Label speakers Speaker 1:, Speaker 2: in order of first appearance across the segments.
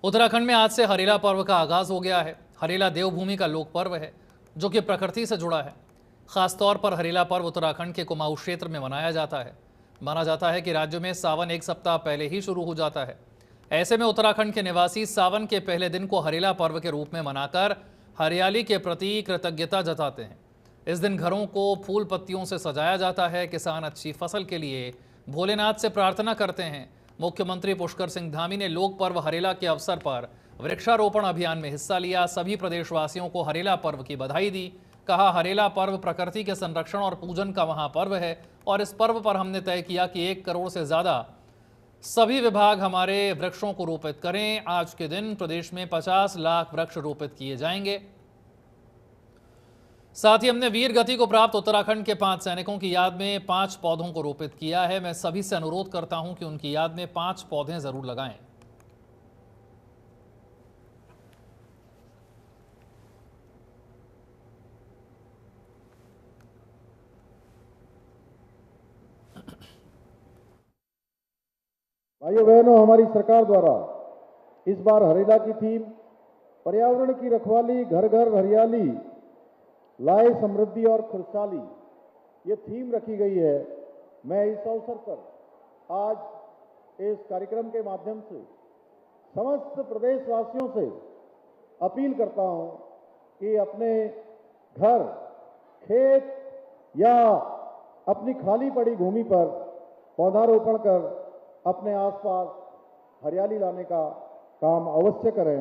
Speaker 1: उत्तराखंड में आज से हरेला पर्व का आगाज हो गया है। हरेला देवभूमि का लोक पर्व है जो कि प्रकृति से जुड़ा है। खासतौर पर हरेला पर्व उत्तराखंड के कुमाऊं क्षेत्र में मनाया जाता है। माना जाता है कि राज्य में सावन एक सप्ताह पहले ही शुरू हो जाता है। ऐसे में उत्तराखंड के निवासी सावन के पहले दिन को हरेला पर्व के रूप में मनाकर हरियाली के प्रति कृतज्ञता जताते हैं। इस दिन घरों को फूल पत्तियों से सजाया जाता है। किसान अच्छी फसल के लिए भोलेनाथ से प्रार्थना करते हैं। मुख्यमंत्री पुष्कर सिंह धामी ने लोक पर्व हरेला के अवसर पर वृक्षारोपण अभियान में हिस्सा लिया। सभी प्रदेशवासियों को हरेला पर्व की बधाई दी। कहा, हरेला पर्व प्रकृति के संरक्षण और पूजन का महापर्व है और इस पर्व पर हमने तय किया कि 1 करोड़ से ज्यादा सभी विभाग हमारे वृक्षों को रोपित करें। आज के दिन प्रदेश में 50 लाख वृक्ष रोपित किए जाएंगे। साथ ही हमने वीर गति को प्राप्त उत्तराखंड के 5 सैनिकों की याद में 5 पौधों को रोपित किया है। मैं सभी से अनुरोध करता हूं कि उनकी याद में 5 पौधे जरूर लगाएं।
Speaker 2: भाइयों बहनों, हमारी सरकार द्वारा इस बार हरेला की थीम पर्यावरण की रखवाली, घर घर हरियाली, लाए समृद्धि और खुशहाली, ये थीम रखी गई है। मैं इस अवसर पर आज इस कार्यक्रम के माध्यम से समस्त प्रदेशवासियों से अपील करता हूं कि अपने घर, खेत या अपनी खाली पड़ी भूमि पर पौधारोपण कर अपने आसपास हरियाली लाने का काम अवश्य करें।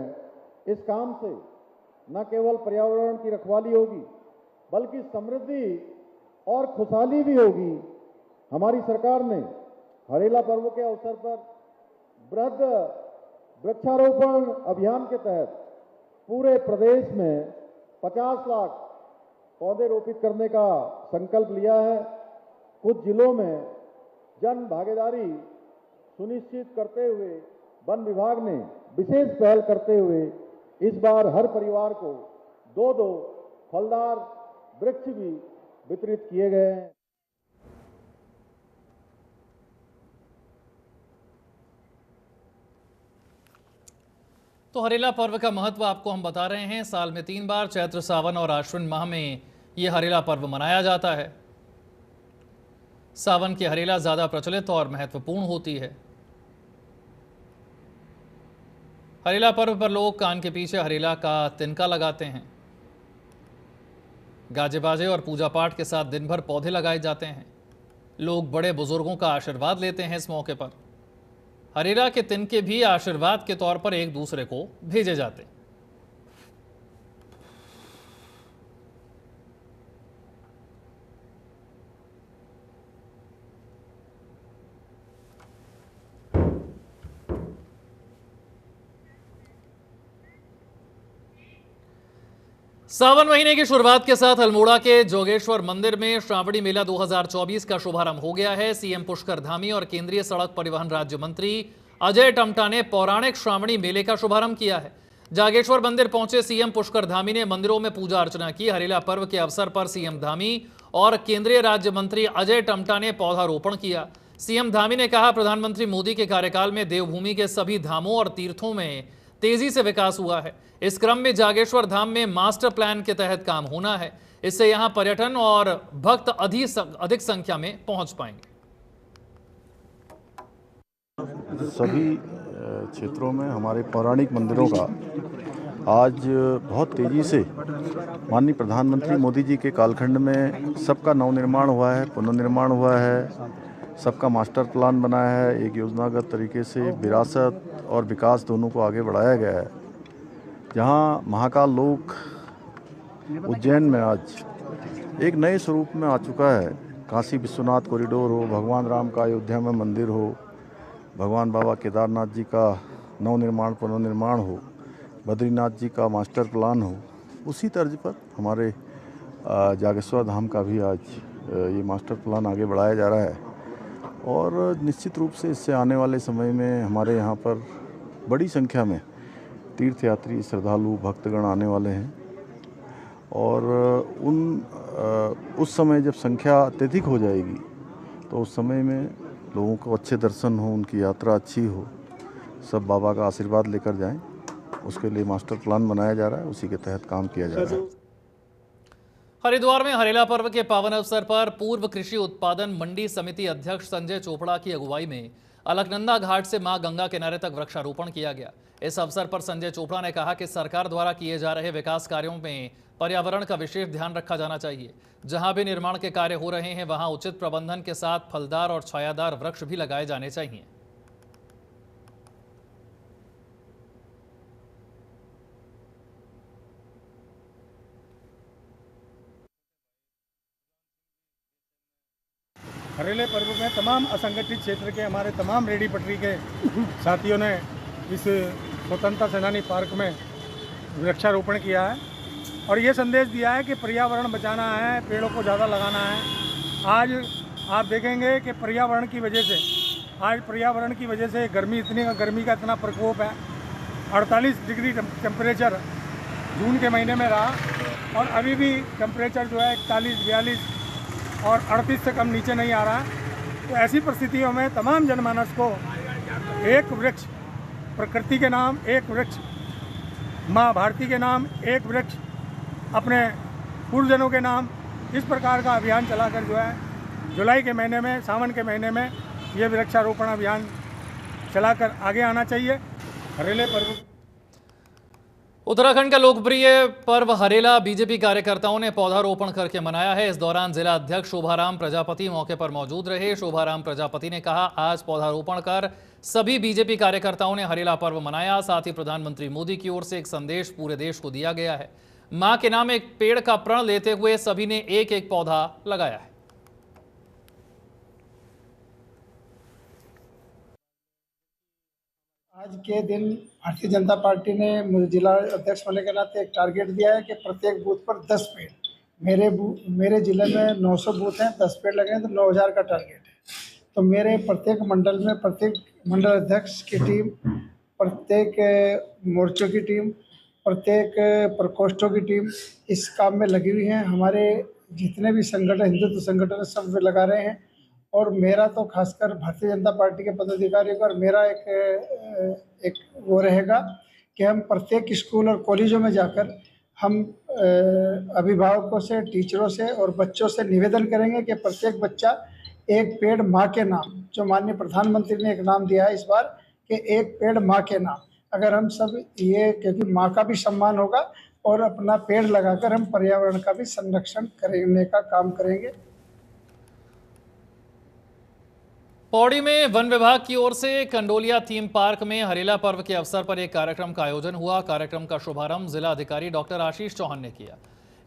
Speaker 2: इस काम से न केवल पर्यावरण की रखवाली होगी बल्कि समृद्धि और खुशहाली भी होगी। हमारी सरकार ने हरेला पर्व के अवसर पर बृहद वृक्षारोपण अभियान के तहत पूरे प्रदेश में 50 लाख पौधे रोपित करने का संकल्प लिया है। कुछ जिलों में जन भागीदारी सुनिश्चित करते हुए वन विभाग ने विशेष पहल करते हुए इस बार हर परिवार को 2-2 फलदार वृक्ष भी वितरित किए गए हैं।
Speaker 1: तो हरेला पर्व का महत्व आपको हम बता रहे हैं। साल में 3 बार चैत्र, सावन और आश्विन माह में यह हरेला पर्व मनाया जाता है। सावन की हरेला ज्यादा प्रचलित और महत्वपूर्ण होती है। हरेला पर्व पर लोग कान के पीछे हरेला का तिनका लगाते हैं। गाजे बाजे और पूजा पाठ के साथ दिन भर पौधे लगाए जाते हैं। लोग बड़े बुजुर्गों का आशीर्वाद लेते हैं। इस मौके पर हरेला के तिनके भी आशीर्वाद के तौर पर एक दूसरे को भेजे जाते हैं। सावन महीने की शुरुआत के साथ अल्मोड़ा के जोगेश्वर मंदिर में श्रावणी मेला 2024 का शुभारंभ हो गया है। सीएम पुष्कर धामी और केंद्रीय सड़क परिवहन राज्य मंत्री अजय टम्टा ने पौराणिक श्रावणी मेले का शुभारंभ किया है। जागेश्वर मंदिर पहुंचे सीएम पुष्कर धामी ने मंदिरों में पूजा अर्चना की। हरेला पर्व के अवसर पर सीएम धामी और केंद्रीय राज्य मंत्री अजय टम्टा ने पौधारोपण किया। सीएम धामी ने कहा, प्रधानमंत्री मोदी के कार्यकाल में देवभूमि के सभी धामों और तीर्थों में तेजी से विकास हुआ है। इस क्रम में जागेश्वर धाम में मास्टर प्लान के तहत काम होना है। इससे यहां पर्यटन और भक्त अधिक संख्या में पहुंच पाएंगे।
Speaker 3: सभी क्षेत्रों में हमारे पौराणिक मंदिरों का आज बहुत तेजी से माननीय प्रधानमंत्री मोदी जी के कालखंड में सबका नवनिर्माण हुआ है, पुनर्निर्माण हुआ है, सबका मास्टर प्लान बना है। एक योजनागत तरीके से विरासत और विकास दोनों को आगे बढ़ाया गया है। जहां महाकाल लोक उज्जैन में आज एक नए स्वरूप में आ चुका है। काशी विश्वनाथ कॉरिडोर हो, भगवान राम का अयोध्या में मंदिर हो, भगवान बाबा केदारनाथ जी का नवनिर्माण पुनर्निर्माण हो, बद्रीनाथ जी का मास्टर प्लान हो, उसी तर्ज पर हमारे जागेश्वर धाम का भी आज ये मास्टर प्लान आगे बढ़ाया जा रहा है। और निश्चित रूप से इससे आने वाले समय में हमारे यहाँ पर बड़ी संख्या में तीर्थयात्री, श्रद्धालु, भक्तगण आने वाले हैं। और उस समय जब संख्या अत्यधिक हो जाएगी तो उस समय में लोगों को अच्छे दर्शन हो, उनकी यात्रा अच्छी हो, सब बाबा का आशीर्वाद लेकर जाएं। उसके लिए मास्टर प्लान बनाया जा रहा है, उसी के तहत काम किया जा रहा है।
Speaker 1: हरिद्वार में हरेला पर्व के पावन अवसर पर पूर्व कृषि उत्पादन मंडी समिति अध्यक्ष संजय चोपड़ा की अगुवाई में अलकनंदा घाट से मां गंगा किनारे तक वृक्षारोपण किया गया। इस अवसर पर संजय चोपड़ा ने कहा कि सरकार द्वारा किए जा रहे विकास कार्यों में पर्यावरण का विशेष ध्यान रखा जाना चाहिए। जहां भी निर्माण के कार्य हो रहे हैं वहां उचित प्रबंधन के साथ फलदार और छायादार वृक्ष भी लगाए जाने चाहिए।
Speaker 4: हरेले पर्व में तमाम असंगठित क्षेत्र के हमारे तमाम रेडी पटरी के साथियों ने इस स्वतंत्रता सेनानी पार्क में वृक्षारोपण किया है और ये संदेश दिया है कि पर्यावरण बचाना है, पेड़ों को ज़्यादा लगाना है। आज आप देखेंगे कि पर्यावरण की वजह से गर्मी का इतना प्रकोप है। 48 डिग्री टेम्परेचर जून के महीने में रहा और अभी भी टेम्परेचर जो है 41, 42 और 38 से कम नीचे नहीं आ रहा है। तो ऐसी परिस्थितियों में तमाम जनमानस को एक वृक्ष, प्रकृति के नाम एक वृक्ष, माँ भारती के नाम एक वृक्ष, अपने पूर्वजनों के नाम, इस प्रकार का अभियान चलाकर जो है जुलाई के महीने में, सावन के महीने में ये वृक्षारोपण अभियान चलाकर आगे आना चाहिए। हरेले पर्व
Speaker 1: उत्तराखंड का लोकप्रिय पर्व हरेला बीजेपी कार्यकर्ताओं ने पौधारोपण करके मनाया है। इस दौरान जिला अध्यक्ष शोभाराम प्रजापति मौके पर मौजूद रहे। शोभाराम प्रजापति ने कहा, आज पौधारोपण कर सभी बीजेपी कार्यकर्ताओं ने हरेला पर्व मनाया। साथ ही प्रधानमंत्री मोदी की ओर से एक संदेश पूरे देश को दिया गया है। मां के नाम एक पेड़ का प्रण लेते हुए सभी ने एक एक पौधा लगाया है।
Speaker 5: आज के दिन भारतीय जनता पार्टी ने मुझे जिला अध्यक्ष होने के नाते एक टारगेट दिया है कि प्रत्येक बूथ पर 10 पेड़, मेरे जिले में 900 बूथ हैं, 10 पेड़ लगे हैं तो 9000 का टारगेट है। तो मेरे प्रत्येक मंडल में प्रत्येक मंडल अध्यक्ष की टीम, प्रत्येक मोर्चों की टीम, प्रत्येक प्रकोष्ठों की टीम इस काम में लगी हुई है। हमारे जितने भी संगठन, हिंदुत्व संगठन सब लगा रहे हैं और मेरा तो खासकर भारतीय जनता पार्टी के पदाधिकारियों का और मेरा एक वो रहेगा कि हम प्रत्येक स्कूल और कॉलेजों में जाकर हम अभिभावकों से, टीचरों से और बच्चों से निवेदन करेंगे कि प्रत्येक बच्चा एक पेड़ माँ के नाम, जो माननीय प्रधानमंत्री ने एक नाम दिया है इस बार कि एक पेड़ माँ के नाम, अगर हम सब ये, क्योंकि माँ का भी सम्मान होगा और अपना पेड़ लगाकर हम पर्यावरण का भी संरक्षण करने का काम करेंगे।
Speaker 1: पौड़ी में वन विभाग की ओर से कंडोलिया थीम पार्क में हरेला पर्व के अवसर पर एक कार्यक्रम का आयोजन हुआ। कार्यक्रम का शुभारंभ जिला अधिकारी डॉक्टर आशीष चौहान ने किया।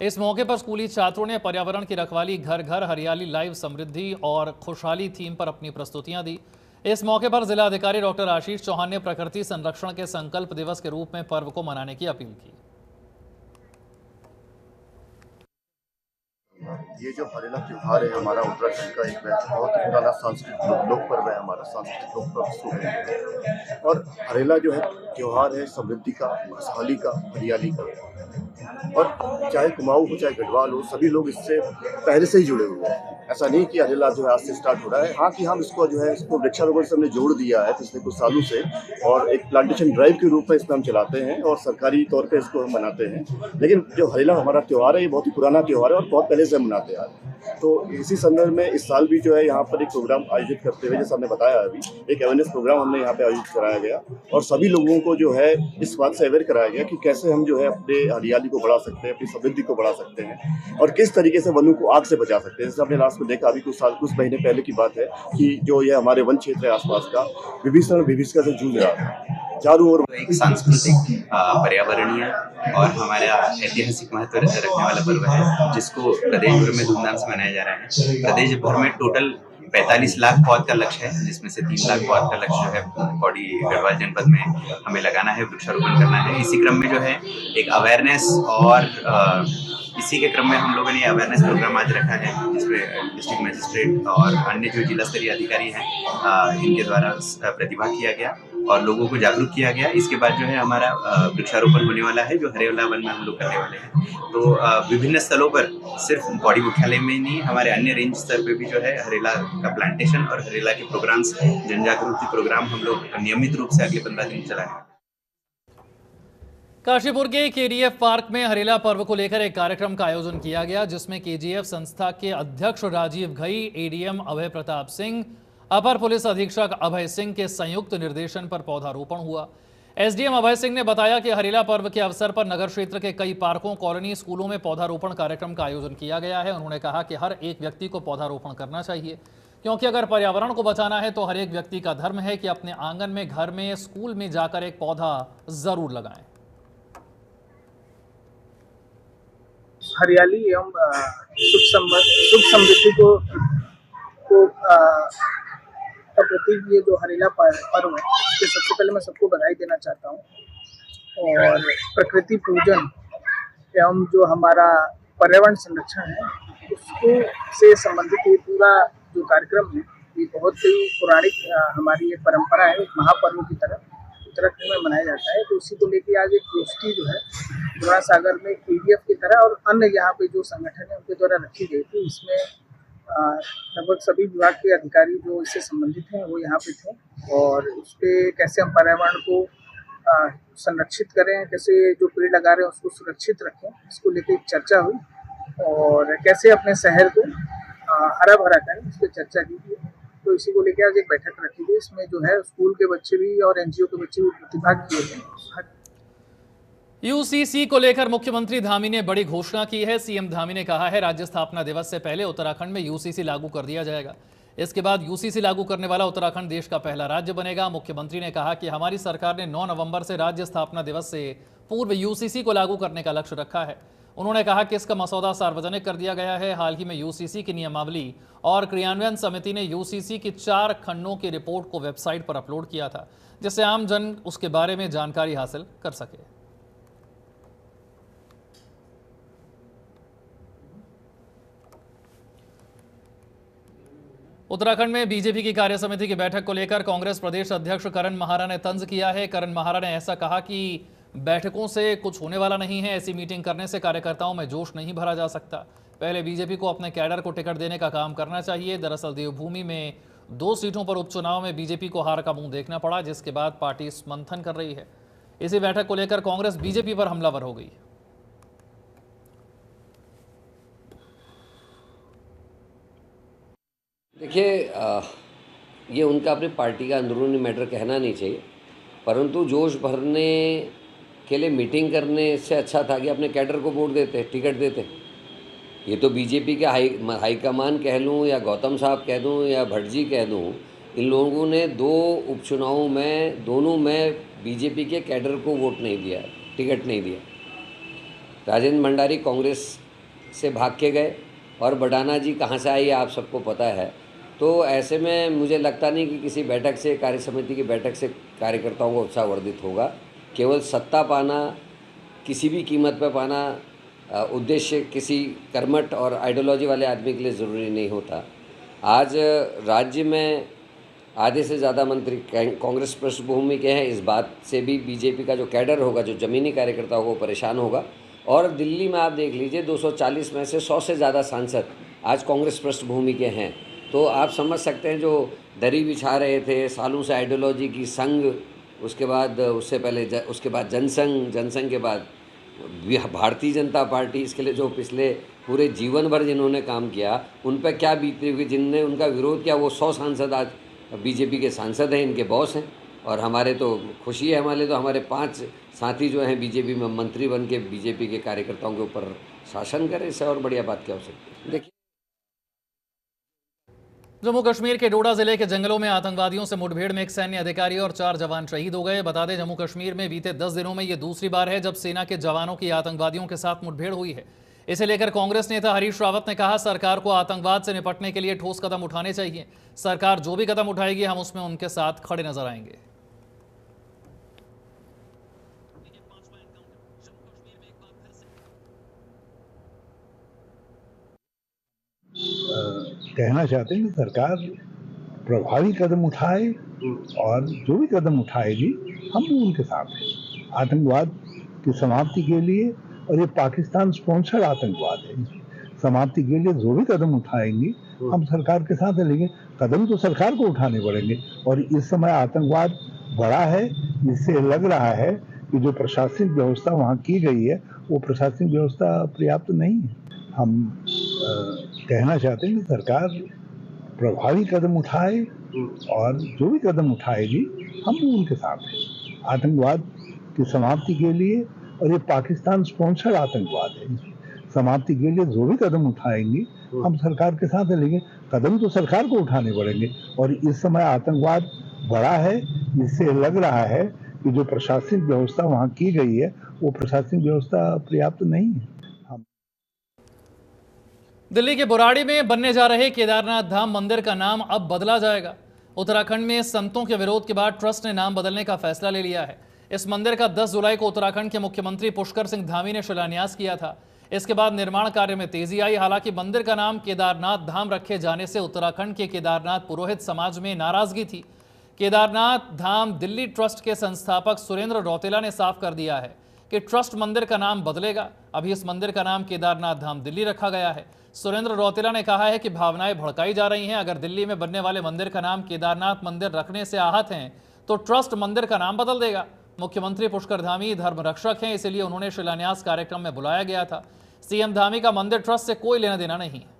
Speaker 1: इस मौके पर स्कूली छात्रों ने पर्यावरण की रखवाली, घर घर हरियाली, लाइव समृद्धि और खुशहाली थीम पर अपनी प्रस्तुतियां दी। इस मौके पर जिला अधिकारी डॉक्टर आशीष चौहान ने प्रकृति संरक्षण के संकल्प दिवस के रूप में पर्व को मनाने की अपील की।
Speaker 3: ये जो हरेला त्यौहार है हमारा उत्तराखंड का एक बहुत ही पुराना सांस्कृतिक लोक पर्व है, हमारा सांस्कृतिक लोक पर्व है। और हरेला जो है त्यौहार है समृद्धि का, खुशहाली का, हरियाली का। और चाहे कुमाऊं हो चाहे गढ़वाल हो, सभी लोग इससे पहले से ही जुड़े हुए हैं। ऐसा नहीं कि हरेला जो है आज से स्टार्ट हो रहा है। हाँ कि हम इसको जो है इसको वृक्षारोपण से हमने जोड़ दिया है पिछले कुछ सालों से और एक प्लांटेशन ड्राइव के रूप में इसमें हम चलाते हैं और सरकारी तौर पे इसको हम मनाते हैं। लेकिन जो हरेला हमारा त्यौहार है ये बहुत ही पुराना त्यौहार है और बहुत पहले से हम मनाते आ रहे हैं। तो इसी संदर्भ में इस साल भी जो है यहाँ पर एक प्रोग्राम आयोजित करते हुए, जैसा हमने बताया अभी, एक अवेयरनेस प्रोग्राम हमने यहाँ पे आयोजित कराया गया और सभी लोगों को जो है इस बात से अवेयर कराया गया कि कैसे हम जो है अपने हरियाली को बढ़ा सकते हैं, अपनी समृद्धि को बढ़ा सकते हैं और किस तरीके से वनों को आग से बचा सकते हैं। जैसे हमने लास्ट में देखा, अभी कुछ महीने पहले की बात है कि जो ये हमारे वन क्षेत्र है आसपास का, विभीषण विभीषिका से जूझ रहा था चारों ओर।
Speaker 6: एक सांस्कृतिक, पर्यावरणीय और हमारा ऐतिहासिक महत्व रखने वाला पर्व है जिसको प्रदेश भर में धूमधाम से मनाया जा रहा है। प्रदेश भर में टोटल 45 लाख पौध का लक्ष्य है, जिसमें से 3 लाख पौध का लक्ष्य जो है पौड़ी गढ़वाल जनपद में हमें लगाना है, वृक्षारोपण करना है। इसी क्रम में जो है एक अवेयरनेस और इसी के क्रम में हम लोगों ने अवेयरनेस प्रोग्राम आज रखा है जिसमें डिस्ट्रिक्ट मजिस्ट्रेट और अन्य जो जिला स्तरीय अधिकारी हैं इनके द्वारा प्रतिभाग किया गया और लोगों को जागरूक किया गया। इसके बाद जो है हमारा वृक्षारोपण होने वाला है जो हरेला वन में हम लोग करने वाले हैं। तो विभिन्न स्थलों पर सिर्फ पौड़ी मुख्यालय में ही नहीं, हमारे अन्य रेंज स्तर पे भी जो है हरेला का प्लांटेशन और हरेला के प्रोग्राम्स, जन जागृति प्रोग्राम हम लोग नियमित रूप से अगले 15 दिन चलाएंगे।
Speaker 1: काशीपुर के केडीएफ पार्क में हरेला पर्व को लेकर एक कार्यक्रम का आयोजन किया गया, जिसमें केजीएफ संस्था के अध्यक्ष राजीव घई, एडीएम अभय प्रताप सिंह, अपर पुलिस अधीक्षक अभय सिंह के संयुक्त निर्देशन पर पौधारोपण हुआ। एसडीएम अभय सिंह ने बताया कि हरेला पर्व के अवसर पर नगर क्षेत्र के कई पार्कों, कॉलोनी, स्कूलों में पौधारोपण कार्यक्रम का आयोजन किया गया है। उन्होंने कहा कि हर एक व्यक्ति को पौधारोपण करना चाहिए, क्योंकि अगर पर्यावरण को बचाना है तो हर एक व्यक्ति का धर्म है कि अपने आंगन में, घर में, स्कूल में जाकर एक पौधा जरूर लगाएं।
Speaker 7: हरियाली एवं सुख समृद्धि का प्रतीक ये जो हरेला पर्व है, इसके सबसे पहले मैं सबको बधाई देना चाहता हूँ। और प्रकृति पूजन एवं जो हमारा पर्यावरण संरक्षण है, उसको से संबंधित ये पूरा जो कार्यक्रम है, ये बहुत ही पौराणिक हमारी एक परंपरा है। एक महापर्व की तरह उत्तराखंड में मनाया जाता है। तो उसी को लेकर आज एक गोष्ठी जो है जोड़ा सागर में केडीएफ की तरह और अन्य यहाँ पे जो संगठन है उनके द्वारा रखी गई थी। इसमें लगभग सभी विभाग के अधिकारी जो इससे संबंधित हैं वो यहाँ पे थे, और उस पर कैसे हम पर्यावरण को संरक्षित करें, कैसे जो पेड़ लगा रहे हैं उसको सुरक्षित रखें, इसको लेकर एक चर्चा हुई। और कैसे अपने शहर को हरा भरा करें, इस पर चर्चा की गई। तो इसी को लेकर आज एक बैठक रखी गई। इसमें जो है स्कूल के बच्चे भी और एनजीओ के बच्चे भी प्रतिभाग किए थे।
Speaker 1: यूसीसी को लेकर मुख्यमंत्री धामी ने बड़ी घोषणा की है। सीएम धामी ने कहा है, राज्य स्थापना दिवस से पहले उत्तराखंड में यूसीसी लागू कर दिया जाएगा। इसके बाद यूसीसी लागू करने वाला उत्तराखंड देश का पहला राज्य बनेगा। मुख्यमंत्री ने कहा कि हमारी सरकार ने 9 नवंबर से राज्य स्थापना दिवस से पूर्व यूसीसी को लागू करने का लक्ष्य रखा है। उन्होंने कहा कि इसका मसौदा सार्वजनिक कर दिया गया है। हाल ही में यूसीसी की नियमावली और क्रियान्वयन समिति ने यूसीसी की 4 खंडों की रिपोर्ट को वेबसाइट पर अपलोड किया था, जिससे आम जन उसके बारे में जानकारी हासिल कर सके। उत्तराखंड में बीजेपी की कार्य समिति की बैठक को लेकर कांग्रेस प्रदेश अध्यक्ष करण महारा ने तंज किया है। करण महारा ने ऐसा कहा कि बैठकों से कुछ होने वाला नहीं है, ऐसी मीटिंग करने से कार्यकर्ताओं में जोश नहीं भरा जा सकता। पहले बीजेपी को अपने कैडर को टिकट देने का काम करना चाहिए। दरअसल देवभूमि में 2 सीटों पर उपचुनाव में बीजेपी को हार का मुंह देखना पड़ा, जिसके बाद पार्टी मंथन कर रही है। इसी बैठक को लेकर कांग्रेस बीजेपी पर हमलावर हो गई।
Speaker 8: देखिए, ये उनका अपनी पार्टी का अंदरूनी मैटर कहना नहीं चाहिए, परंतु जोश भरने के लिए मीटिंग करने से अच्छा था कि अपने कैडर को वोट देते, टिकट देते। ये तो बीजेपी के हाईकमान कह लूँ या गौतम साहब कह दूँ या भट्ट जी कह दूँ, इन लोगों ने 2 उपचुनावों में दोनों में बीजेपी के कैडर को वोट नहीं दिया, टिकट नहीं दिया। राजेंद्र भंडारी कांग्रेस से भाग के गए और बडाना जी कहाँ से आई आप सबको पता है। तो ऐसे में मुझे लगता नहीं कि किसी बैठक से, कार्य समिति की बैठक से कार्यकर्ताओं को उत्साहवर्धित होगा। केवल सत्ता पाना, किसी भी कीमत पर पाना उद्देश्य किसी कर्मठ और आइडियोलॉजी वाले आदमी के लिए ज़रूरी नहीं होता। आज राज्य में आधे से ज़्यादा मंत्री कांग्रेस पृष्ठभूमि के हैं। इस बात से भी बीजेपी का जो कैडर होगा, जो ज़मीनी कार्यकर्ता होगा, वो परेशान होगा। और दिल्ली में आप देख लीजिए, 240 में से 100 से ज़्यादा सांसद आज कांग्रेस पृष्ठभूमि के हैं। तो आप समझ सकते हैं, जो दरी बिछा रहे थे सालों से आइडियोलॉजी की, संघ, उसके बाद उससे पहले उसके बाद जनसंघ के बाद भारतीय जनता पार्टी, इसके लिए जो पिछले पूरे जीवन भर जिन्होंने काम किया, उन पर क्या बीती हुई, जिनने उनका विरोध किया, वो 100 सांसद आज बीजेपी के सांसद हैं, इनके बॉस हैं। और हमारे तो खुशी है, हमारे तो हमारे 5 साथी जो हैं बीजेपी में मंत्री बन के बीजेपी के कार्यकर्ताओं के ऊपर शासन करें। इससे और बढ़िया बात क्या हो सकती है। देखिए,
Speaker 1: जम्मू कश्मीर के डोडा जिले के जंगलों में आतंकवादियों से मुठभेड़ में एक सैन्य अधिकारी और 4 जवान शहीद हो गए। बता दें, जम्मू कश्मीर में बीते 10 दिनों में ये दूसरी बार है जब सेना के जवानों की आतंकवादियों के साथ मुठभेड़ हुई है। इसे लेकर कांग्रेस नेता हरीश रावत ने कहा, सरकार को आतंकवाद से निपटने के लिए ठोस कदम उठाने चाहिए। सरकार जो भी कदम उठाएगी, हम उसमें उनके साथ खड़े नजर आएंगे।
Speaker 9: कहना चाहते हैं कि सरकार प्रभावी कदम उठाए, और जो भी कदम उठाएगी हम भी उनके साथ हैं आतंकवाद की समाप्ति के लिए। और ये पाकिस्तान स्पॉन्सर्ड आतंकवाद है, समाप्ति के लिए जो भी कदम उठाएंगे हम सरकार के साथ हैं। लेकिन कदम तो सरकार को उठाने पड़ेंगे। और इस समय आतंकवाद बड़ा है, इससे लग रहा है कि जो प्रशासनिक व्यवस्था वहाँ की गई है वो प्रशासनिक व्यवस्था पर्याप्त नहीं है। हम कहना चाहते हैं कि सरकार प्रभावी कदम उठाए और जो भी कदम उठाएगी हम उनके साथ हैं। आतंकवाद की समाप्ति के लिए, और ये पाकिस्तान स्पॉन्सर्ड आतंकवाद है, समाप्ति के लिए जो भी कदम उठाएंगे हम सरकार के साथ हैं। लेकिन कदम तो सरकार को उठाने पड़ेंगे, और इस समय आतंकवाद बढ़ा है। इससे लग रहा है कि जो प्रशासनिक व्यवस्था वहाँ की गई है वो प्रशासनिक व्यवस्था पर्याप्त नहीं है।
Speaker 1: दिल्ली के बुराड़ी में बनने जा रहे केदारनाथ धाम मंदिर का नाम अब बदला जाएगा। उत्तराखंड में संतों के विरोध के बाद ट्रस्ट ने नाम बदलने का फैसला ले लिया है। इस मंदिर का 10 जुलाई को उत्तराखंड के मुख्यमंत्री पुष्कर सिंह धामी ने शिलान्यास किया था। इसके बाद निर्माण कार्य में तेजी आई। हालांकि मंदिर का नाम केदारनाथ धाम रखे जाने से उत्तराखंड के केदारनाथ पुरोहित समाज में नाराजगी थी। केदारनाथ धाम दिल्ली ट्रस्ट के संस्थापक सुरेंद्र रौतेला ने साफ कर दिया है कि ट्रस्ट मंदिर का नाम बदलेगा। अभी इस मंदिर का नाम केदारनाथ धाम दिल्ली रखा गया है। सुरेंद्र रौतेला ने कहा है कि भावनाएं भड़काई जा रही हैं। अगर दिल्ली में बनने वाले मंदिर का नाम केदारनाथ मंदिर रखने से आहत हैं तो ट्रस्ट मंदिर का नाम बदल देगा। मुख्यमंत्री पुष्कर धामी धर्म रक्षक हैं, इसलिए उन्होंने शिलान्यास कार्यक्रम में बुलाया गया था। सीएम धामी का मंदिर ट्रस्ट से कोई लेना देना नहीं है।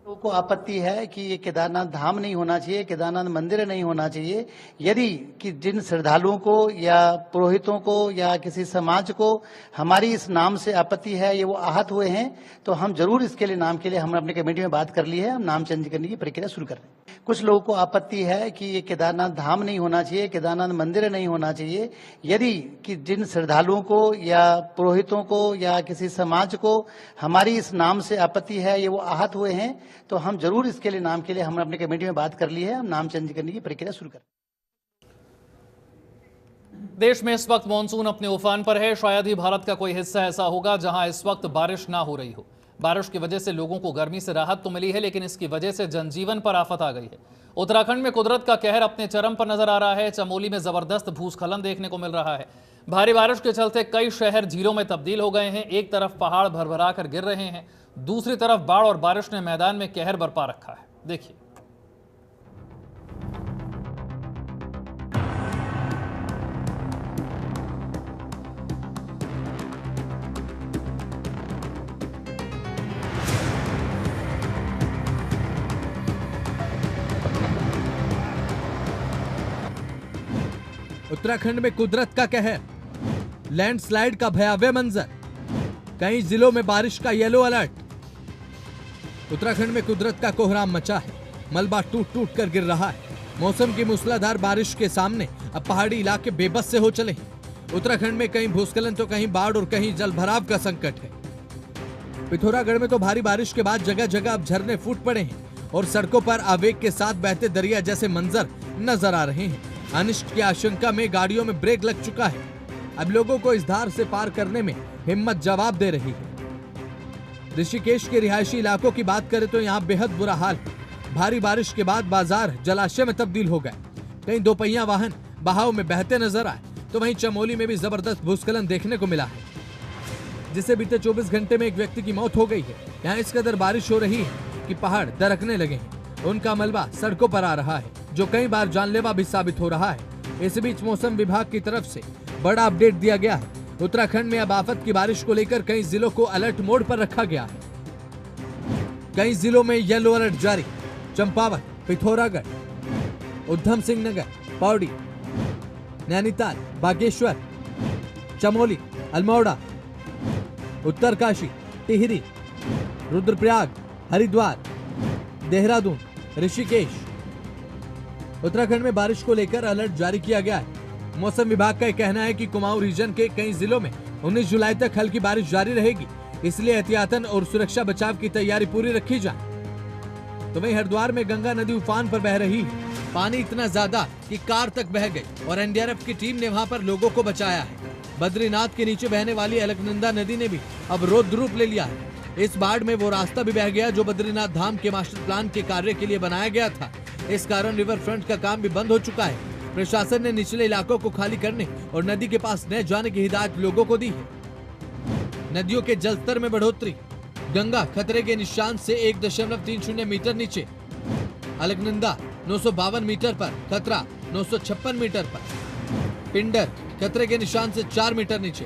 Speaker 10: लोगों को आपत्ति है कि ये केदारनाथ धाम नहीं होना चाहिए, केदारनाथ मंदिर नहीं होना चाहिए। यदि कि जिन श्रद्धालुओं को या पुरोहितों को या किसी समाज को हमारी इस नाम से आपत्ति है, ये वो आहत हुए हैं, तो हम जरूर इसके लिए नाम के लिए हमने अपने कमेटी में बात कर ली है। हम नाम चेंज करने की प्रक्रिया शुरू कर रहे हैं। कुछ लोगों को आपत्ति है कि ये केदारनाथ धाम नहीं होना चाहिए, केदारनाथ मंदिर नहीं होना चाहिए। यदि कि जिन श्रद्धालुओं को या पुरोहितों को या किसी समाज को हमारी इस नाम से आपत्ति है, ये वो आहत हुए हैं, तो हम जरूर इसके लिए नाम के लिए हमने अपनी कमेटी में बात कर ली है। हम नाम चेंज करने की प्रक्रिया शुरू कर।
Speaker 1: देश में इस वक्त मानसून अपने उफान पर है। शायद ही भारत का कोई हिस्सा ऐसा होगा जहां इस वक्त बारिश ना हो रही हो। बारिश की वजह से लोगों को गर्मी से राहत तो मिली है, लेकिन इसकी वजह से जनजीवन पर आफत आ गई है। उत्तराखंड में कुदरत का कहर अपने चरम पर नजर आ रहा है। चमोली में जबरदस्त भूस्खलन देखने को मिल रहा है। भारी बारिश के चलते कई शहर झीलों में तब्दील हो गए हैं। एक तरफ पहाड़ भरभरा कर गिर रहे हैं, दूसरी तरफ बाढ़ और बारिश ने मैदान में कहर बरपा रखा है। देखिए।
Speaker 11: उत्तराखंड में कुदरत का कहर, लैंडस्लाइड का भयावह मंजर, कई जिलों में बारिश का येलो अलर्ट। उत्तराखंड में कुदरत का कोहराम मचा है। मलबा टूट टूट कर गिर रहा है। मौसम की मूसलाधार बारिश के सामने अब पहाड़ी इलाके बेबस से हो चले हैं। उत्तराखंड में कहीं भूस्खलन तो कहीं बाढ़ और कहीं जल भराव का संकट है। पिथौरागढ़ में तो भारी बारिश के बाद जगह जगह अब झरने फूट पड़े हैं और सड़कों पर आवेग के साथ बहते दरिया जैसे मंजर नजर आ रहे हैं। अनिष्ट की आशंका में गाड़ियों में ब्रेक लग चुका है। अब लोगों को इस धार से पार करने में हिम्मत जवाब दे रही है। ऋषिकेश के रिहायशी इलाकों की बात करें तो यहाँ बेहद बुरा हाल है। भारी बारिश के बाद बाजार जलाशय में तब्दील हो गए। कहीं दोपहिया वाहन बहाव में बहते नजर आए, तो वहीं चमोली में भी जबरदस्त भूस्खलन देखने को मिला है, जिससे बीते 24 घंटे में एक व्यक्ति की मौत हो गई है। यहाँ इस कदर बारिश हो रही है कि पहाड़ दरकने लगे हैं। उनका मलबा सड़कों पर आ रहा है, जो कई बार जानलेवा भी साबित हो रहा है। इस बीच मौसम विभाग की तरफ से बड़ा अपडेट दिया गया है। उत्तराखंड में अब आफत की बारिश को लेकर कई जिलों को अलर्ट मोड पर रखा गया है। कई जिलों में येलो अलर्ट जारी। चंपावत, पिथौरागढ़, उधम सिंह नगर, पौड़ी, नैनीताल, बागेश्वर, चमोली, अल्मोड़ा, उत्तरकाशी, टिहरी, रुद्रप्रयाग, हरिद्वार, देहरादून, ऋषिकेश। उत्तराखंड में बारिश को लेकर अलर्ट जारी किया गया है। मौसम विभाग का कहना है कि कुमाऊं रीजन के कई जिलों में 19 जुलाई तक हल्की बारिश जारी रहेगी, इसलिए एहतियातन और सुरक्षा बचाव की तैयारी पूरी रखी जाए। तो वहीं हरिद्वार में गंगा नदी उफान पर बह रही है। पानी इतना ज्यादा कि कार तक बह गई और एनडीआरएफ की टीम ने वहां पर लोगों को बचाया है। बद्रीनाथ के नीचे बहने वाली अलकनंदा नदी ने भी अब रौद्र रूप ले लिया है। इस बाढ़ में वो रास्ता भी बह गया जो बद्रीनाथ धाम के मास्टर प्लान के कार्य के लिए बनाया गया था। इस कारण रिवर फ्रंट का काम भी बंद हो चुका है। प्रशासन ने निचले इलाकों को खाली करने और नदी के पास न जाने की हिदायत लोगों को दी है। नदियों के जलस्तर में बढ़ोतरी। गंगा खतरे के निशान से 1.30 मीटर नीचे, अलकनंदा 952 मीटर पर खतरा 956 मीटर पर, पिंडर खतरे के निशान से 4 मीटर नीचे,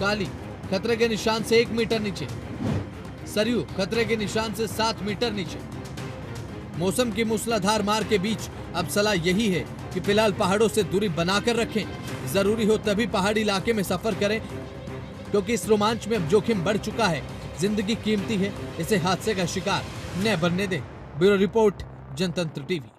Speaker 11: काली खतरे के निशान से 1 मीटर नीचे, सरयू खतरे के निशान से 7 मीटर नीचे। मौसम की मूसलाधार मार के बीच अब सलाह यही है कि फिलहाल पहाड़ों से दूरी बनाकर रखें, जरूरी हो तभी पहाड़ी इलाके में सफर करें, क्योंकि इस रोमांच में अब जोखिम बढ़ चुका है। जिंदगी कीमती है, इसे हादसे का शिकार न बनने दें। ब्यूरो रिपोर्ट, जनतंत्र टीवी।